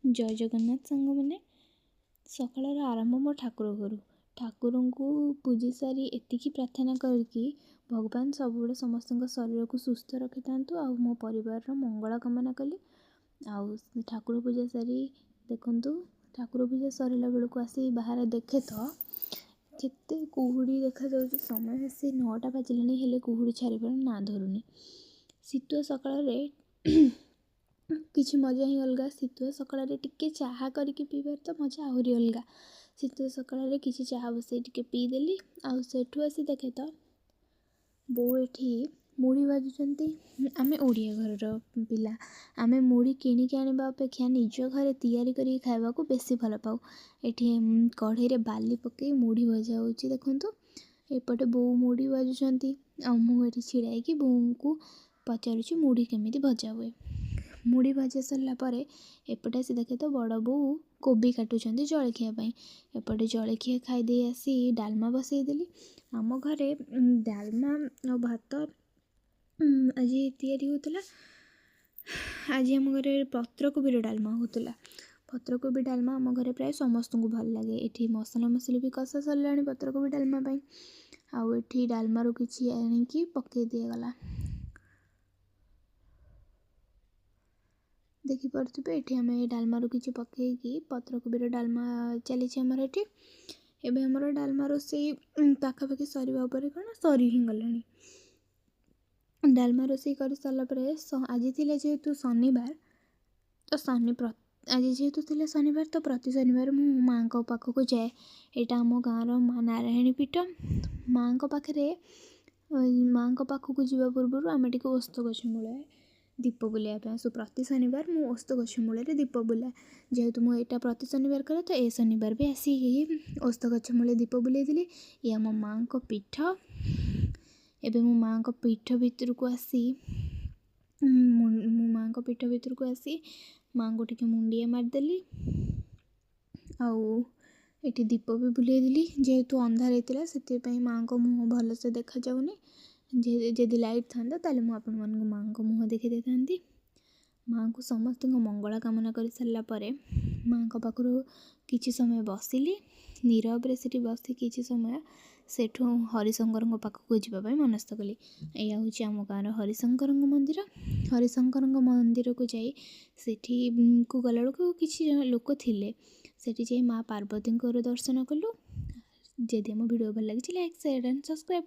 जय जगन्नाथ सांग मैंने सकाळ आरंभ मो ठाकुर घरू ठाकुर को पूजी सारी एतिकी प्रार्थना करके भगवान सब समस्त शरीर को सुस्थ रखि था मो परिवार मंगल कामना कली। आउ ठाकुर पूजा सारी देखु ठाकुर पूजा सरला बेलू आसी बाहर देखे तो केते कुहुड़ी देखा जाउछि। समय आसी 9टा बाजिलानी हेले कुहुड़ी छाड़बार ना धरुनी। शीतुआ सकाळ किछि मजा ही अलगा। शीतुआ सकाळ टिके चाहा करके पीबार तो मजा आहरी अलगा। शीतुआ सकाळ किछि चाहा बसई टिके पीदेली। आउ सेठु आसी देखे तो बो एठी मुड़ी बाजुचंती। आमे ओडिया घर पिला आमे मुड़ी किणिकी आनिबा अपेक्षा निज घरे तैयारी करी खाइबा को बेसी भल पाऊ। एठी कढ़ई रे बाली पकई मुड़ी भजा होची देखंतु। एपटे बो मुड़ी बाजुचंती आ मु एठी छिड़ाई बो को पचारुची मुड़ी केमिति भजा हुए। मुड़ी भाजी सरला परे एपटे आसी देखे तो बड़ बो कोबी काटुचंती जलखिया पई। एपटे जलखिया खाई दे आसी डालमा बसई देली। आम घरे डालमा और भात आज तैयारी होतला। आज आम घरे पत्रकोबी डालमा होतला। पत्रकोबी डालमा आम घरे प्राय समस्त को भल लगे। एठी मसला मसली भी कषा सरलाणी पत्रकोबी डालमा पई। आउ एठी डालमा रो किछि आनिकी पकई दिया गला। देखी पारे ये आम डालमा रू किसी पकईकी पत्रकोबी डालमा चली आमर एटी। एबे हमर डालमा रोषेई पाखापाखि सरीबा उपरे कौन सरी ही गलानी। डालमा रोषेई कर सारा आज थिला जेहेतु शनिवार तो आज जेहेतु थिला शनिवार तो प्रति शनिवार मो माँ को पाखक जाए। यहाँ आम गाँव माँ नारायणी पीठ माँ को पाखे माँ को पाखक जावा पूर्व आम टे ओस्त गछ मूल दीप बुलाइबा आसु। प्रति शनिवार मु ओस्त गछ मूल दीप बुलाए। जेहेतु मुझे यहाँ प्रति शनिवार करे तो ए शनिवार भी आसिक ओस्त गछ मूल दीप बुलाई। ये आम माँ को पीठ। एबे मो माँ को पीठ भितर को आसी मो माँ को पीठ भितर को आसी माँ को टिके मुंडिया मारदेली। आउ ये दीप भी बुलाई देली। जेहेतु अंधार होता से माँ को मुँह भलसे देखा जाऊनी। जदि लाइट था ताले मुझे माँ को मुँह देखी दे था। माँ को समस्त मंगल कामना कर सारा पर माँ को पाखु किछि समय बसिली नीरव से बसी किछि समय सेठू हरिशंकर पाखक जावाई मनस्थ कली। या हूँ आम गाँव हरिशंकर मंदिर। हरिशंकर मंदिर को जाई सेठी को गला बेलू किछि लोक थिले सेठी जाई माँ पार्वती दर्शन कलु। जदि आम वीडियो भल लगी लाइक शेयर एंड सब्सक्राइब।